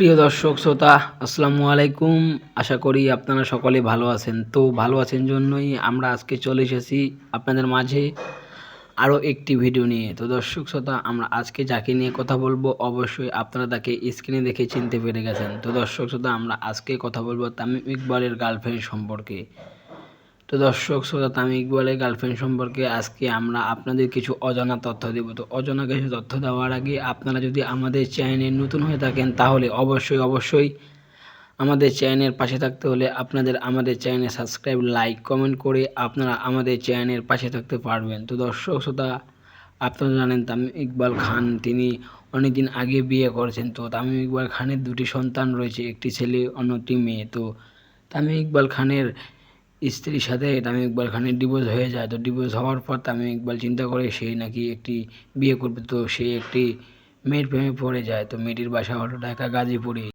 প্রিয় দর্শক শ্রোতা, আসসালামু আলাইকুম। আশা করি আপনারা সকলে ভালো আছেন। তো ভালো আছেন জন্যই আমরা আজকে চলে এসেছি আপনাদের মাঝে আরও একটি ভিডিও নিয়ে। তো দর্শক শ্রোতা, আমরা আজকে যাকে নিয়ে কথা বলবো অবশ্যই আপনারা তাকে স্ক্রিনে দেখে চিনতে পেরে গেছেন। তো দর্শক শ্রোতা, আমরা আজকে কথা বলবো তামিম ইকবালের গার্লফ্রেন্ড সম্পর্কে। তো দর্শক শ্রোতা, তামিম ইকবালের গার্লফ্রেন্ড সম্পর্কে আজকে আমরা আপনাদের কিছু অজানা তথ্য দেব। তো অজানা কিছু তথ্য দেওয়ার আগে আপনারা যদি আমাদের চ্যানেলে নতুন হয়ে থাকেন তাহলে অবশ্যই আমাদের চ্যানেলের পাশে থাকতে হলে আমাদের চ্যানেলে সাবস্ক্রাইব, লাইক, কমেন্ট করে আপনারা আমাদের চ্যানেলের পাশে থাকতে পারবেন। তো দর্শক শ্রোতা, আপনারা জানেন তামিম ইকবাল খান তিনি অনেকদিন আগে বিয়ে করেছেন। তো তামিম ইকবাল খানের দুটি সন্তান রয়েছে, একটি ছেলে অন্যটি মেয়ে। তো তামিম ইকবাল খানের স্ত্রীর সাথে তামিম ইকবাল খানের ডিভোর্স হয়ে যায়। তো ডিভোর্স হওয়ার পর তামিম ইকবাল চিন্তা করে সে নাকি একটি বিয়ে করবে। তো সে একটি মেয়ের প্রেমে পড়ে যায়। তো মেয়েটির বাসা হলো ঢাকা গাজীপুরে।